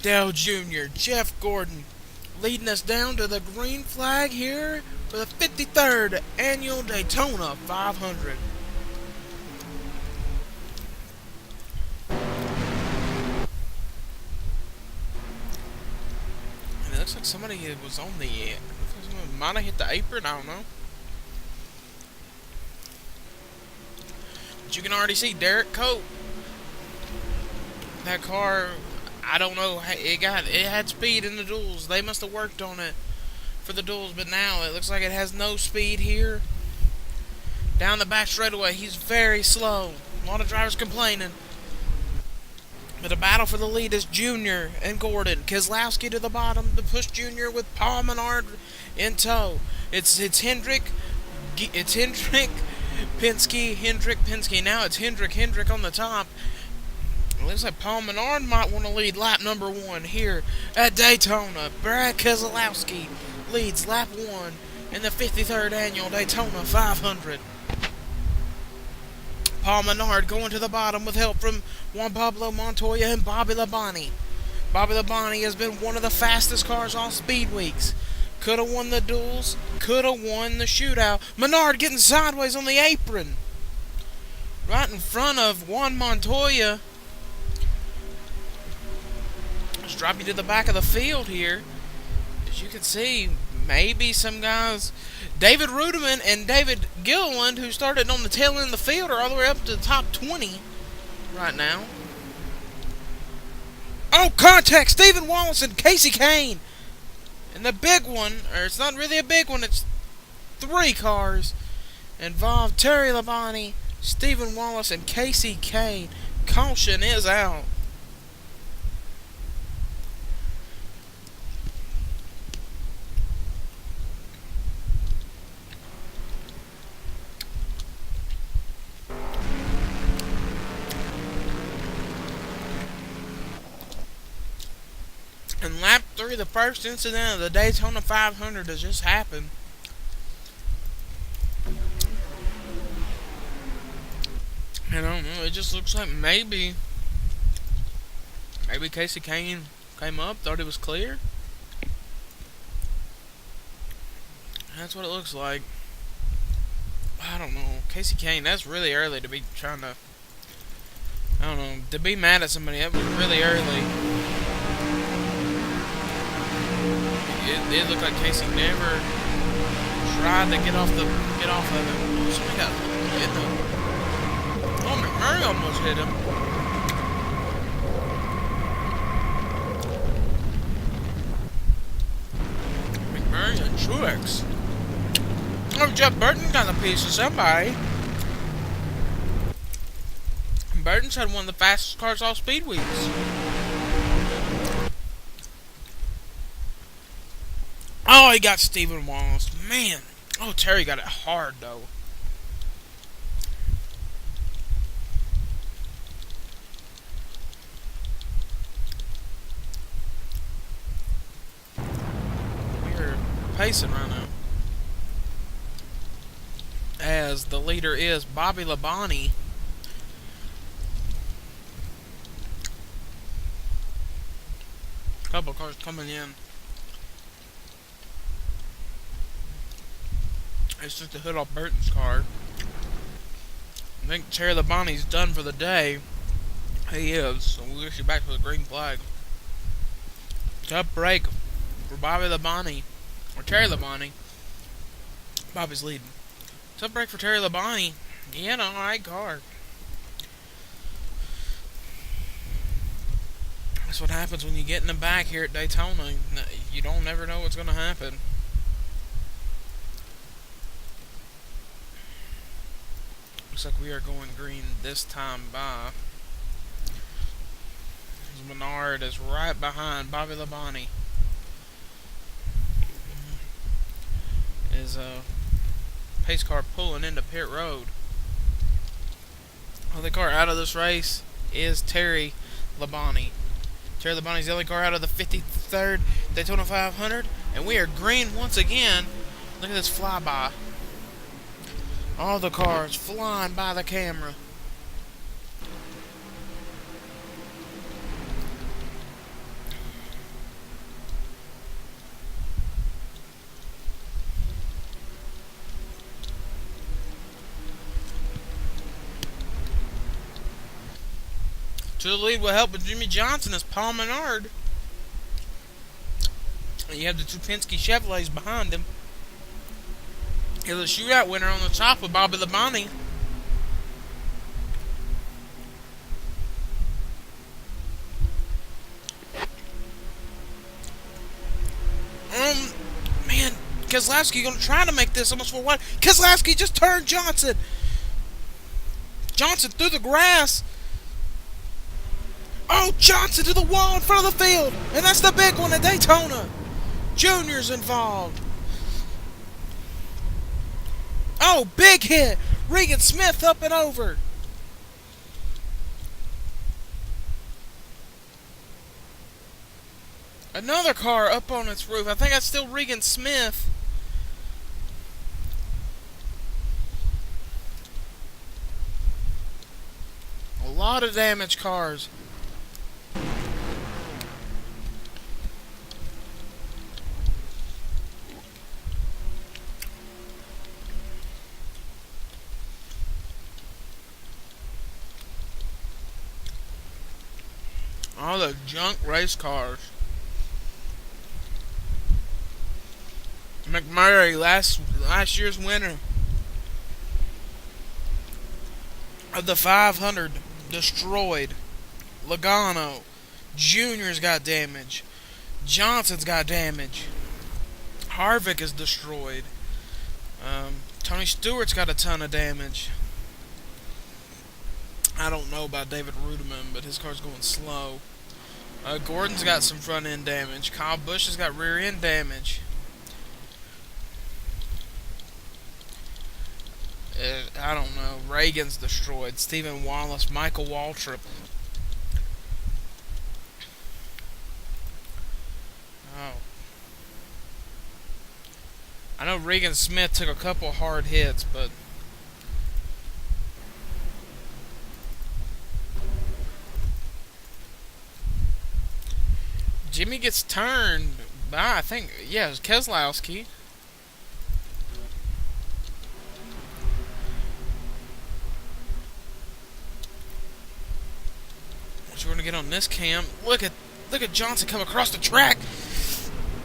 Dale Jr., Jeff Gordon, leading us down to the green flag here for the 53rd Annual Daytona 500. And it looks like somebody was on the... might have hit the apron, I don't know. But you can already see Derek Cope. That car, I don't know, it had speed in the duels. They must have worked on it for the duels, but now it looks like it has no speed here. Down the back straightaway, he's very slow. A lot of drivers complaining. But the battle for the lead is Junior and Gordon. Keselowski to the bottom to push Junior with Paul Menard in tow. It's Hendrick Penske. Now it's Hendrick on the top. It looks like Paul Menard might want to lead lap number 1 here at Daytona. Brad Keselowski leads lap 1 in the 53rd Annual Daytona 500. Paul Menard going to the bottom with help from Juan Pablo Montoya and Bobby Labonte. Bobby Labonte has been one of the fastest cars all speed weeks. Could have won the duels, could have won the shootout. Menard getting sideways on the apron. Right in front of Juan Montoya. Let's drop you to the back of the field here. As you can see, maybe some guys... David Ruderman and David Gilliland, who started on the tail end of the field, are all the way up to the top 20 right now. Oh, contact! Stephen Wallace and Casey Kane. And the big one, or it's not really a big one, it's 3 cars involved. Terry Labonte, Stephen Wallace, and Casey Kane. Caution is out. In lap 3, the first incident of the Daytona 500 has just happened. I don't know, it just looks like maybe Casey Kane came up, thought it was clear. That's what it looks like. I don't know. Casey Kane, that's really early to be trying to... I don't know, to be mad at somebody, that was really early. It looked like Casey never tried to get off of him. Somebody got hit him. Oh, McMurray almost hit him. McMurray and Truex. Oh, Jeff Burton got a piece of somebody. Burton's had one of the fastest cars all speed weeks. Oh, he got Stephen Wallace. Man. Oh, Terry got it hard, though. We're pacing right now. As the leader is Bobby Labonte. Couple cars coming in. It's just the hood off Burton's car. I think Terry Labonte's done for the day. He is, so we'll get you back to the green flag. Tough break for Bobby Labonte. Or Terry Labonte. Bobby's leading. Tough break for Terry Labonte. He had an alright car. That's what happens when you get in the back here at Daytona. You don't never know what's going to happen. Looks like we are going green this time by. Menard is right behind Bobby Labonte. Is a pace car pulling into pit road. The only car out of this race is Terry Labonte. Terry Labonte's the only car out of the 53rd Daytona 500, and we are green once again. Look at this flyby. All the cars flying by the camera. To the lead will help with Jimmy Johnson as Paul Menard. And you have the two Penske Chevrolets behind him. Here's a shootout winner on the top with Bobby Labonte. Man, Keselowski gonna try to make this almost 4 wide. Keselowski just turned Johnson. Johnson through the grass. Oh, Johnson to the wall in front of the field. And that's the big one at Daytona. Junior's involved. Oh, big hit. Regan Smith up and over. Another car up on its roof. I think that's still Regan Smith. A lot of damaged cars. All the junk race cars. McMurray, last year's winner of the 500, destroyed. Logano, Junior's got damage. Johnson's got damage. Harvick is destroyed. Tony Stewart's got a ton of damage. I don't know about David Rudiman, but his car's going slow. Gordon's got some front end damage. Kyle Busch has got rear end damage. I don't know. Reagan's destroyed. Stephen Wallace, Michael Waltrip. Oh. I know Regan Smith took a couple hard hits, but Jimmy gets turned by, I think, yeah, it was Keselowski. We're gonna get on this cam. Look at Johnson come across the track.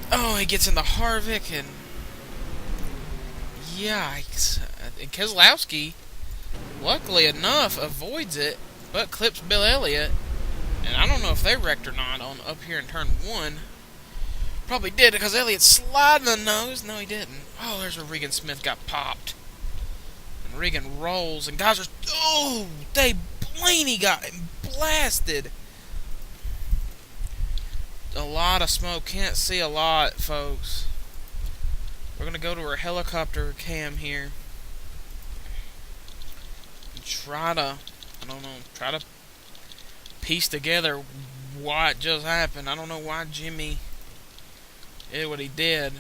Oh, he gets into Harvick and yikes. And Keselowski, luckily enough, avoids it, but clips Bill Elliott. And I don't know if they wrecked or not on up here in turn 1. Probably did because Elliott sliding the nose. No, he didn't. Oh, there's where Regan Smith got popped. And Regan rolls, and guys are, oh, Blaney got blasted. A lot of smoke. Can't see a lot, folks. We're going to go to our helicopter cam here. And try to, I don't know, try to piece together what just happened. I don't know why Jimmy did what he did.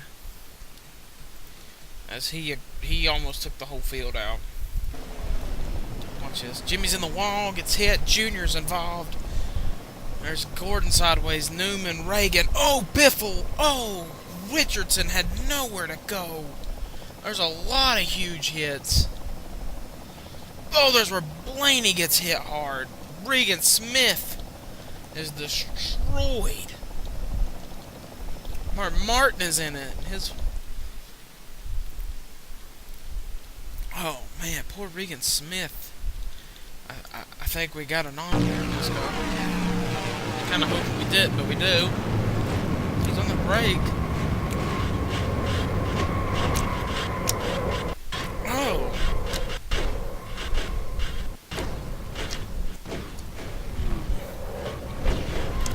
As he almost took the whole field out. Watch this. Jimmy's in the wall, gets hit. Junior's involved. There's Gordon sideways. Newman, Reagan. Oh, Biffle. Oh, Richardson had nowhere to go. There's a lot of huge hits. Oh, there's where Blaney gets hit hard. Regan Smith is destroyed. Mark Martin is in it. Oh, man, poor Regan Smith. I think we got an on here in this car. Kind of hoping we did, but we do. He's on the brake. Oh.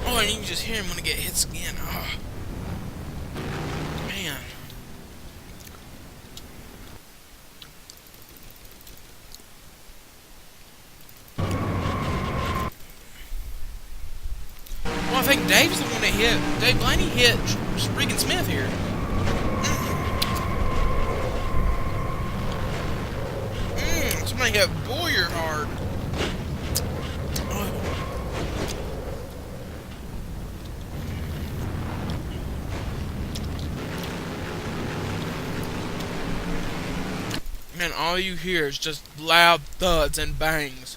Oh, and you can just hear him when he gets hits again. Oh. Man. Well, I think Dave's the one that hit. Dave Blaney hit Regan Smith here. Somebody hit Boyer hard. Oh. Man, all you hear is just loud thuds and bangs.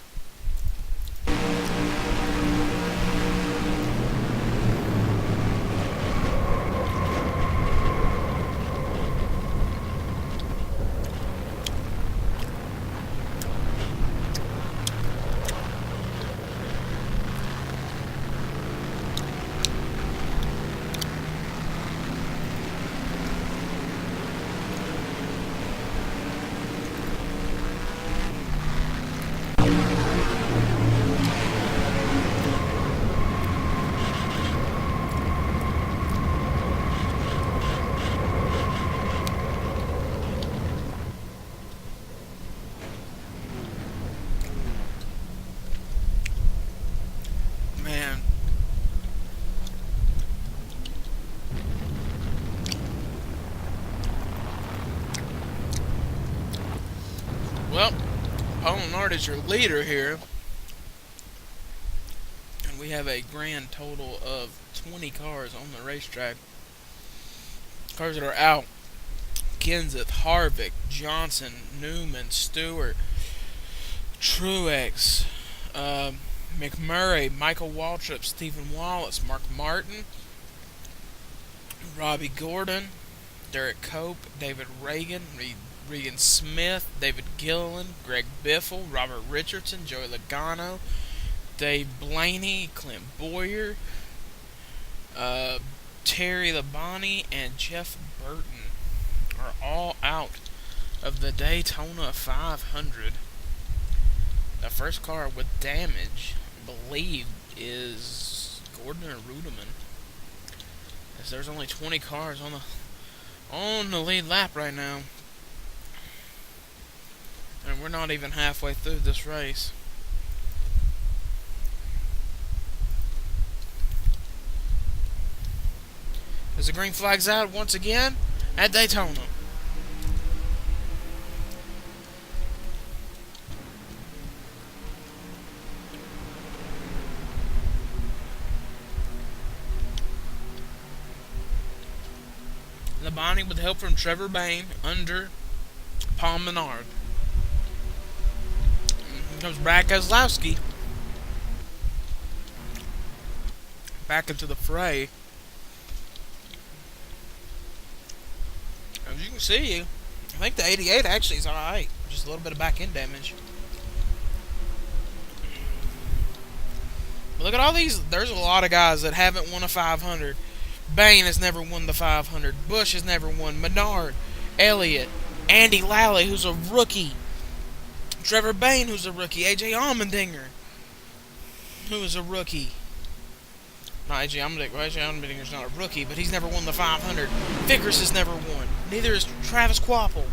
Paul Menard is your leader here. And we have a grand total of 20 cars on the racetrack. Cars that are out: Kenseth, Harvick, Johnson, Newman, Stewart, Truex, McMurray, Michael Waltrip, Stephen Wallace, Mark Martin, Robbie Gordon, Derek Cope, David Reagan, Regan Smith, David Gilliland, Greg Biffle, Robert Richardson, Joey Logano, Dave Blaney, Clint Boyer, Terry Labonte, and Jeff Burton are all out of the Daytona 500. The first car with damage, I believe, is Gordon or Rudeman, as there's only 20 cars on the lead lap right now, and we're not even halfway through this race. As the green flag's out once again at Daytona. Labonte with help from Trevor Bayne under Paul Menard. Here comes Brad Keselowski back into the fray. As you can see, I think the 88 actually is alright. Just a little bit of back end damage. But look at all these. There's a lot of guys that haven't won a 500. Bayne has never won the 500. Busch has never won. Menard, Elliott, Andy Lally, who's a rookie. Trevor Bayne, who's a rookie. AJ Allmendinger, who is a rookie. Not AJ Allmendinger. Well, AJ Allmendinger's not a rookie, but he's never won the 500. Vickers has never won. Neither is Travis Kvapil.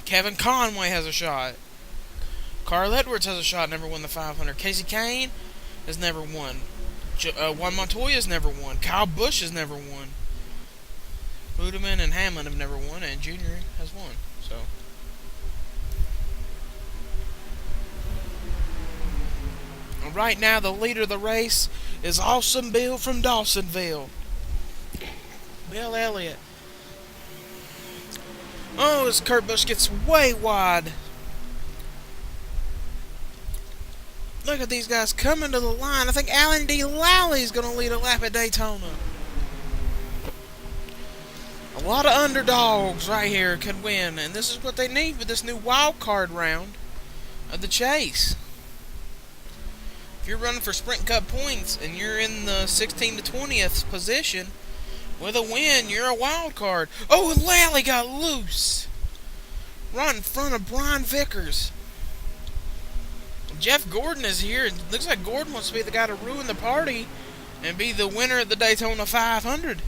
Kevin Conway has a shot. Carl Edwards has a shot, never won the 500. Casey Kane has never won. Juan Montoya has never won. Kyle Busch has never won. Ludeman and Hamlin have never won, and Junior has won. So, right now, the leader of the race is Awesome Bill from Dawsonville. Bill Elliott. Oh, as Kurt Busch gets way wide. Look at these guys coming to the line. I think Alan D. Lally is going to lead a lap at Daytona. A lot of underdogs right here could win, and this is what they need with this new wild card round of the chase. If you're running for Sprint Cup points and you're in the 16th to 20th position with a win, you're a wild card. Oh, and Lally got loose. Right in front of Brian Vickers. Jeff Gordon is here. It looks like Gordon wants to be the guy to ruin the party and be the winner of the Daytona 500.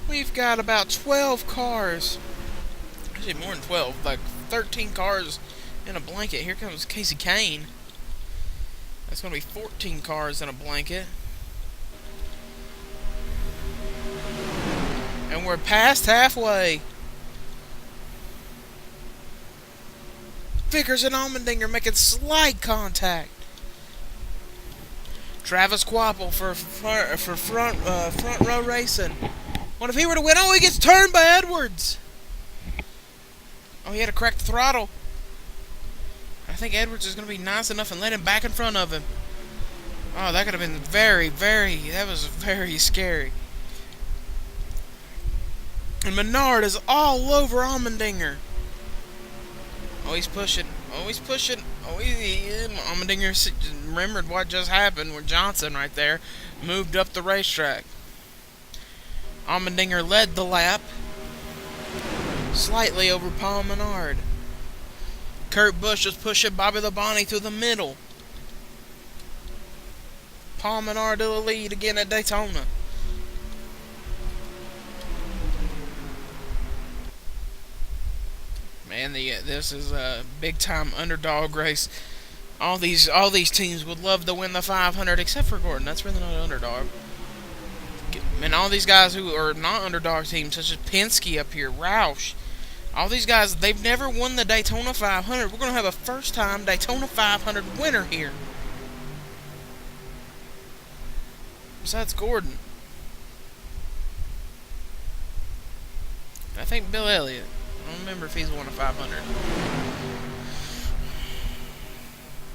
We've got about 12 cars. Actually, more than 12. Like 13 cars in a blanket. Here comes Casey Kane. That's going to be 14 cars in a blanket. And we're past halfway. Vickers and Allmendinger making slight contact. Travis Kvapil for front row racing. What if he were to win? Oh, he gets turned by Edwards. Oh, he had to crack the throttle. I think Edwards is going to be nice enough and let him back in front of him. Oh, that could have been that was very scary. And Menard is all over Allmendinger. Oh, he's pushing. Oh, he's pushing. Oh, Allmendinger remembered what just happened with Johnson right there. Moved up the racetrack. Allmendinger led the lap. Slightly over Paul Menard. Kurt Busch is pushing Bobby Labonte to the middle. Paul Menard to the lead again at Daytona. Man, this is a big time underdog race. All these teams would love to win the 500, except for Gordon. That's really not an underdog. And all these guys who are not underdog teams, such as Penske up here, Roush, all these guys, they've never won the Daytona 500. We're going to have a first-time Daytona 500 winner here. Besides Gordon. I think Bill Elliott. I don't remember if he's won a 500.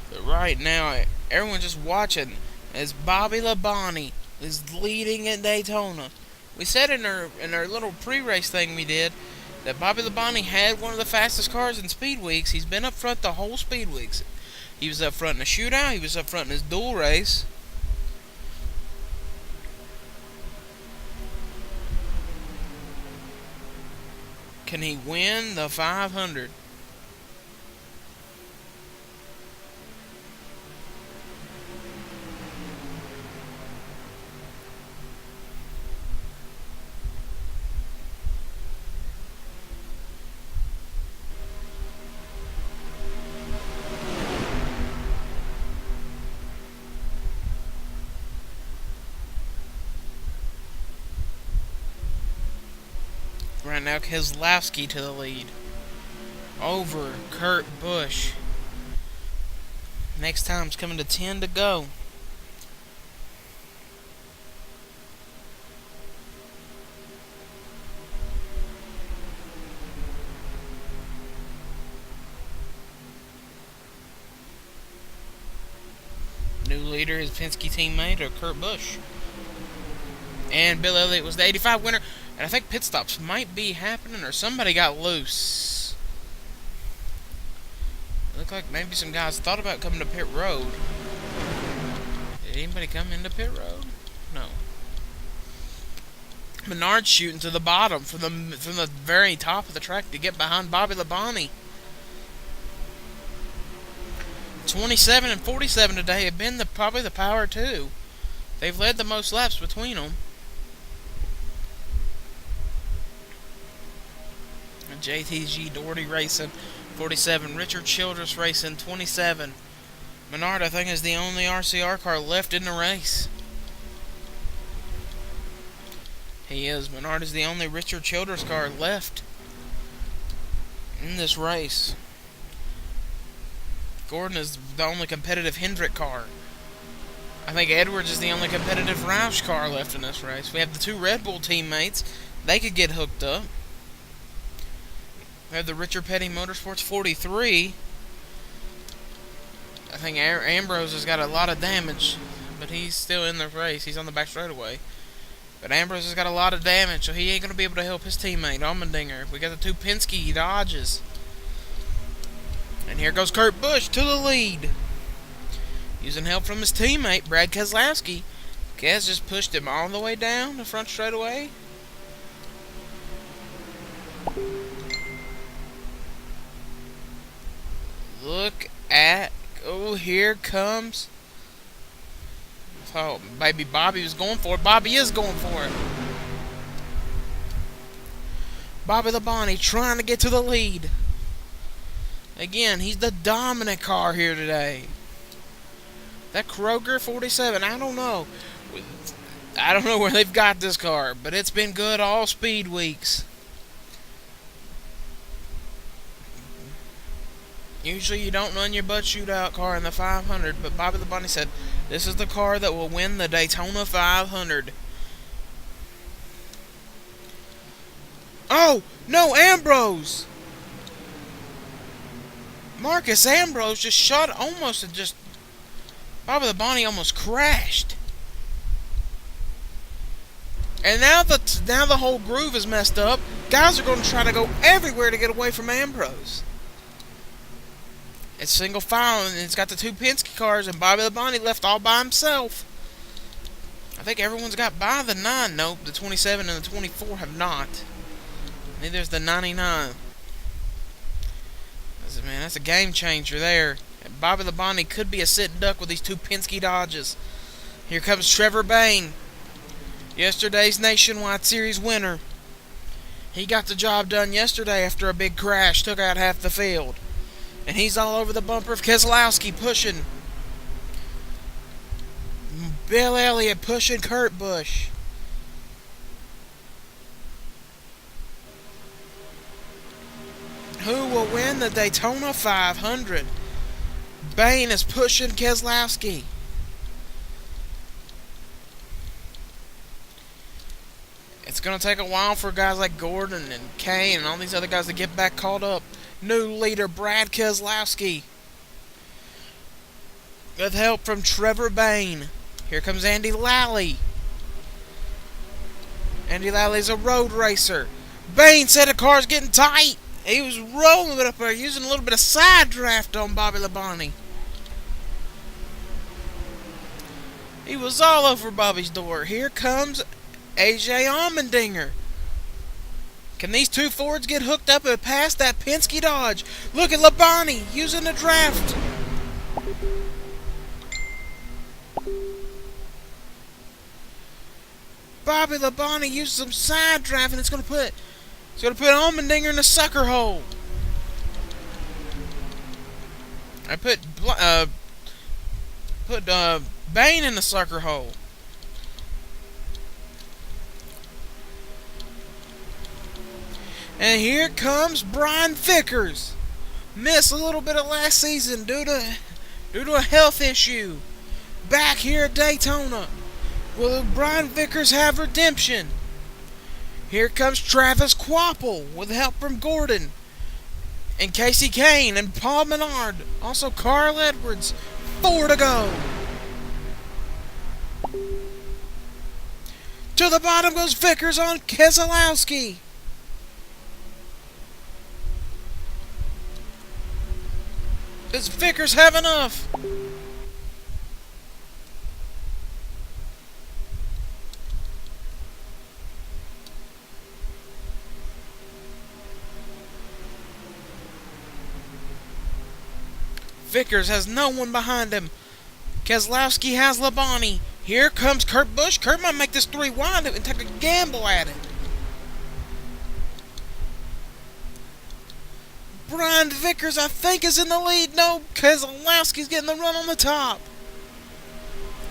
But right now, everyone's just watching as Bobby Labonte is leading at Daytona. We said in our little pre-race thing we did that Bobby Labonte had one of the fastest cars in Speed Weeks. He's been up front the whole Speed Weeks. He was up front in the shootout. He was up front in his dual race. Can he win the 500? Right now, Keselowski to the lead over Kurt Busch. Next time's coming to 10 to go. New leader is Penske teammate or Kurt Busch. And Bill Elliott was the 85 winner. And I think pit stops might be happening or somebody got loose. It looked like maybe some guys thought about coming to pit road. Did anybody come into pit road? No. Menard's shooting to the bottom from the very top of the track to get behind Bobby Labonte. 27 and 47 today have been probably the power two. They've led the most laps between them. JTG Doherty racing 47. Richard Childress racing 27. Menard, I think, is the only RCR car left in the race. He is. Menard is the only Richard Childress car left in this race. Gordon is the only competitive Hendrick car. I think Edwards is the only competitive Roush car left in this race. We have the two Red Bull teammates. They could get hooked up. We have the Richard Petty Motorsports 43. I think Ambrose has got a lot of damage, but he's still in the race. He's on the back straightaway. But Ambrose has got a lot of damage, so he ain't going to be able to help his teammate, Allmendinger. We got the two Penske Dodges. And here goes Kurt Busch to the lead. Using help from his teammate, Brad Keselowski. Kes just pushed him all the way down the front straightaway. Look at... Oh, here comes... Oh, baby Bobby was going for it. Bobby is going for it. Bobby Labonte trying to get to the lead. Again, he's the dominant car here today. That Kroger 47, I don't know. I don't know where they've got this car, but it's been good all Speed Weeks. Usually you don't run your butt shootout car in the 500, but Bobby Labonte said, this is the car that will win the Daytona 500. Oh, no, Ambrose! Marcus Ambrose just shot almost and just... Bobby Labonte almost crashed. And now the whole groove is messed up. Guys are going to try to go everywhere to get away from Ambrose. It's single file, and it's got the two Penske cars, and Bobby Labonte left all by himself. I think everyone's got by the 9. Nope, the 27 and the 24 have not. Neither is the 99. Man, that's a game changer there. And Bobby Labonte could be a sitting duck with these two Penske Dodges. Here comes Trevor Bayne, yesterday's Nationwide Series winner. He got the job done yesterday after a big crash, took out half the field. And he's all over the bumper of Keselowski, pushing. Bill Elliott pushing Kurt Busch. the Daytona 500. Bain is pushing Keselowski. It's going to take a while for guys like Gordon and Kane and all these other guys to get back caught up. New leader Brad Keselowski, with help from Trevor Bain. Here comes Andy Lally. Andy Lally's a road racer. Bain said the car's getting tight. He was rolling it up there, using a little bit of side draft on Bobby Labonte. He was all over Bobby's door. Here comes AJ Allmendinger. Can these two Fords get hooked up and pass that Penske Dodge? Look at Labonte using the draft. Bobby Labonte used some side draft, and it's going to put Allmendinger in the sucker hole. I put Bain in the sucker hole. And here comes Brian Vickers. Missed a little bit of last season due to a health issue. Back here at Daytona. Will Brian Vickers have redemption? Here comes Travis Quapple with help from Gordon and Casey Kane and Paul Menard. Also Carl Edwards. 4 to go. To the bottom goes Vickers on Keselowski. Does Vickers have enough? Vickers has no one behind him. Keselowski has Labonte. Here comes Kurt Busch. Kurt might make this 3 wide and take a gamble at it. Brian Vickers, I think, is in the lead. No, Keselowski's getting the run on the top.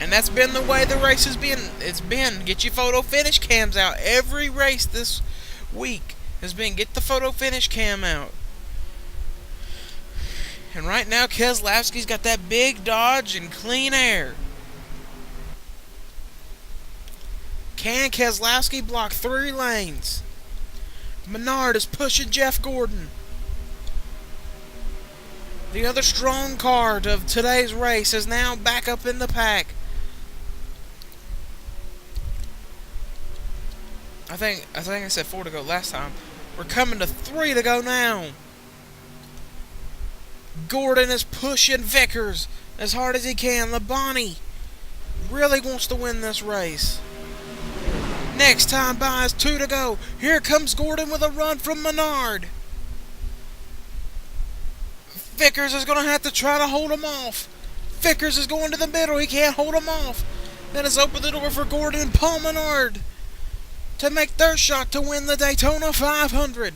And that's been the way the race has been. It's been, get your photo finish cams out. Every race this week has been, get the photo finish cam out. And right now, Keselowski's got that big Dodge and clean air. Can Keselowski block 3 lanes? Menard is pushing Jeff Gordon. The other strong card of today's race is now back up in the pack. I think I said 4 to go last time. We're coming to 3 to go now. Gordon is pushing Vickers as hard as he can. Labonte really wants to win this race. Next time by is 2 to go. Here comes Gordon with a run from Menard. Vickers is going to have to try to hold him off. Vickers is going to the middle. He can't hold him off. That has opened the door for Gordon and Paul Menard to make their shot to win the Daytona 500.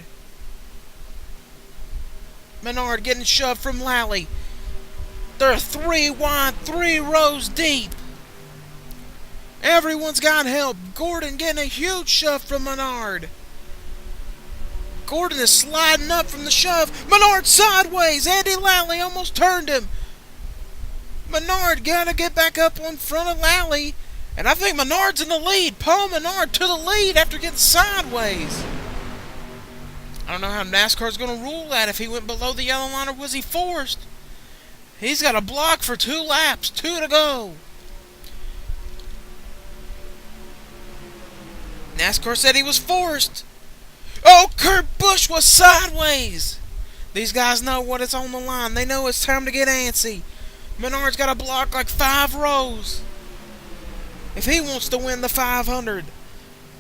Menard getting shoved from Lally. They're 3 wide, 3 rows deep. Everyone's got help. Gordon getting a huge shove from Menard. Gordon is sliding up from the shove. Menard sideways. Andy Lally almost turned him. Menard got to get back up in front of Lally. And I think Menard's in the lead. Paul Menard to the lead after getting sideways. I don't know how NASCAR's going to rule that. If he went below the yellow line or was he forced? He's got a block for 2 laps. 2 to go. NASCAR said he was forced. Oh, Kurt Busch was sideways. These guys know what is on the line. They know it's time to get antsy. Menard's got to block like 5 rows if he wants to win the 500.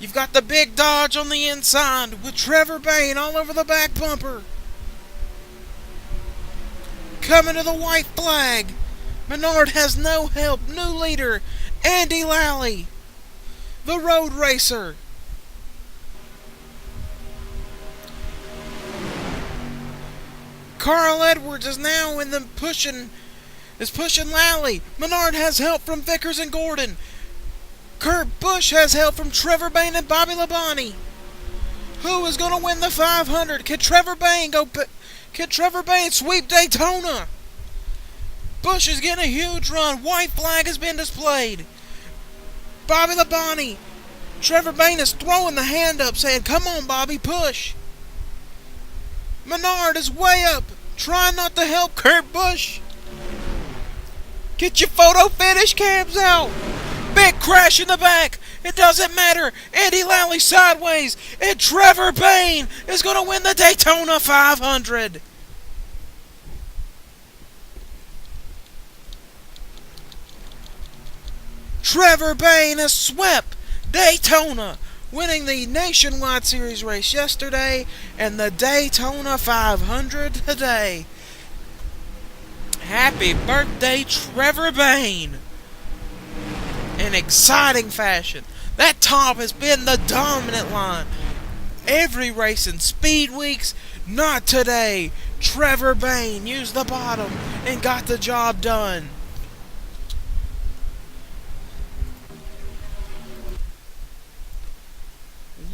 You've got the big Dodge on the inside with Trevor Bain all over the back bumper. Coming to the white flag. Menard has no help. New leader, Andy Lally, the road racer. Carl Edwards is now in the pushing Lally. Menard has help from Vickers and Gordon. Kurt Busch has help from Trevor Bain and Bobby Labonte. Who is going to win the 500? Can Trevor Bain go Can Trevor Bayne sweep Daytona? Busch is getting a huge run. White flag has been displayed. Bobby Labonte. Trevor Bayne is throwing the hand up saying, come on, Bobby, push. Menard is way up, trying not to help Kurt Busch. Get your photo finish cams out. Big crash in the back. It doesn't matter. Andy Lally sideways. And Trevor Bayne is going to win the Daytona 500. Trevor Bayne has swept Daytona, winning the Nationwide Series race yesterday and the Daytona 500 today. Happy birthday, Trevor Bayne. In exciting fashion. That top has been the dominant line. Every race in Speed Weeks, not today. Trevor Bayne used the bottom and got the job done.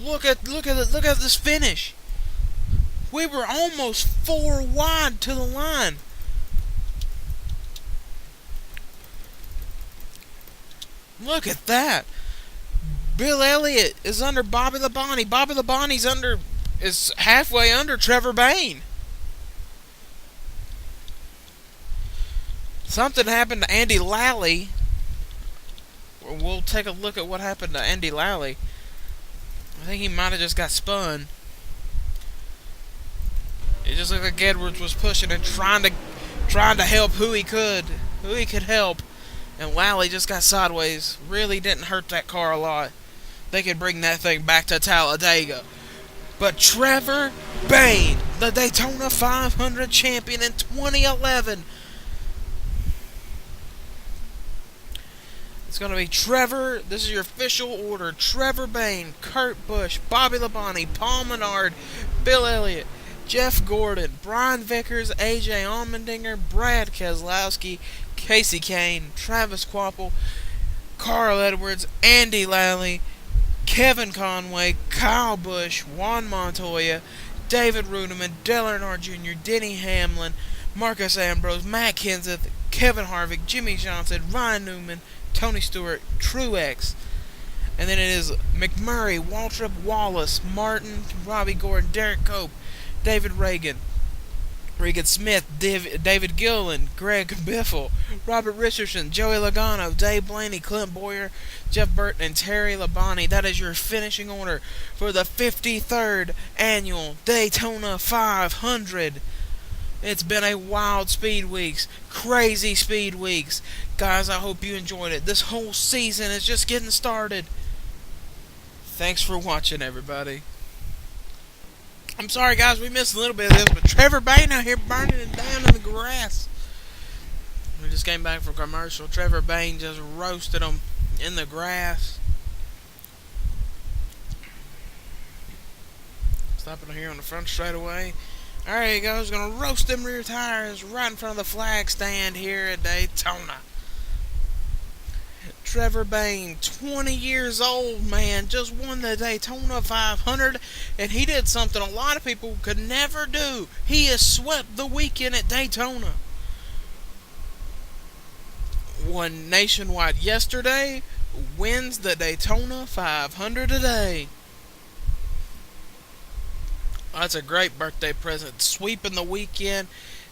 Look at this finish. We were almost 4 wide to the line. Look at that. Bill Elliott is under Bobby Labonte. Bobby Labonte's is halfway under Trevor Bayne. Something happened to Andy Lally. We'll take a look at what happened to Andy Lally. I think he might have just got spun. It just looked like Edwards was pushing and trying to help who he could help. And Lally just got sideways. Really didn't hurt that car a lot. They could bring that thing back to Talladega. But Trevor Bayne, the Daytona 500 champion in 2011. It's going to be Trevor. This is your official order. Trevor Bayne, Kurt Busch, Bobby Labonte, Paul Menard, Bill Elliott, Jeff Gordon, Brian Vickers, AJ Allmendinger, Brad Keselowski, Casey Kane, Travis Kvapil, Carl Edwards, Andy Lally, Kevin Conway, Kyle Busch, Juan Montoya, David Rudiman, Dale Earnhardt Jr., Denny Hamlin, Marcus Ambrose, Matt Kenseth, Kevin Harvick, Jimmy Johnson, Ryan Newman, Tony Stewart, Truex. And then it is McMurray, Waltrip Wallace, Martin, Robbie Gordon, Derek Cope, David Regan Smith, David Gilliland, Greg Biffle, Robert Richardson, Joey Logano, Dave Blaney, Clint Boyer, Jeff Burton, and Terry Labonte. That is your finishing order for the 53rd annual Daytona 500. It's been a wild Speed Weeks, crazy Speed Weeks. Guys, I hope you enjoyed it. This whole season is just getting started. Thanks for watching, everybody. I'm sorry, guys, we missed a little bit of this, but Trevor Bayne out here burning it down in the grass. We just came back from commercial. Trevor Bayne just roasted them in the grass. Stopping here on the front straightaway. Alright, he goes. Gonna roast them rear tires right in front of the flag stand here at Daytona. Trevor Bayne, 20 years old, man, just won the Daytona 500, and he did something a lot of people could never do. He has swept the weekend at Daytona. Won nationwide yesterday, wins the Daytona 500 today. That's a great birthday present, sweeping the weekend.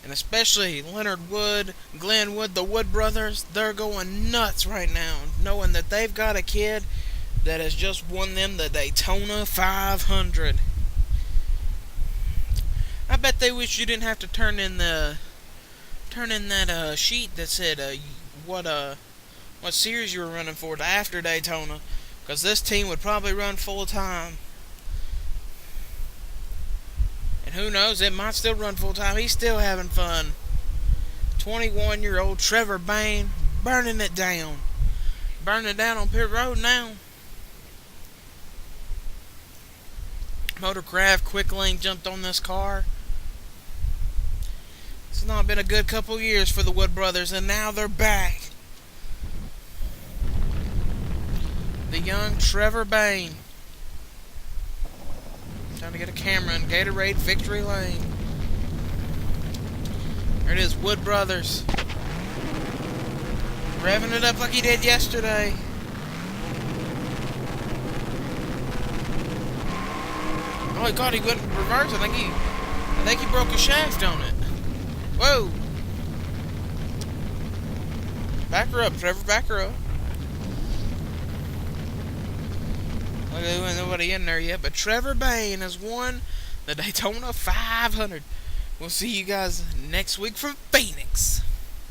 And especially Leonard Wood, Glenn Wood, the Wood brothers, they're going nuts right now, knowing that they've got a kid that has just won them the Daytona 500. I bet they wish you didn't have to turn in that sheet that said what series you were running for after Daytona, because this team would probably run full time. And who knows, it might still run full time. He's still having fun. 21-year-old Trevor Bayne burning it down. Burning it down on pit road now. Motorcraft Quick Lane jumped on this car. It's not been a good couple years for the Wood brothers, and now they're back. The young Trevor Bayne. Time to get a camera in Gatorade Victory Lane. There it is, Wood Brothers. Revving it up like he did yesterday. Oh God, he went in reverse. I think he broke a shaft on it. Whoa! Back her up, Trevor. Back her up. Look, there ain't nobody in there yet, but Trevor Bain has won the Daytona 500. We'll see you guys next week from Phoenix.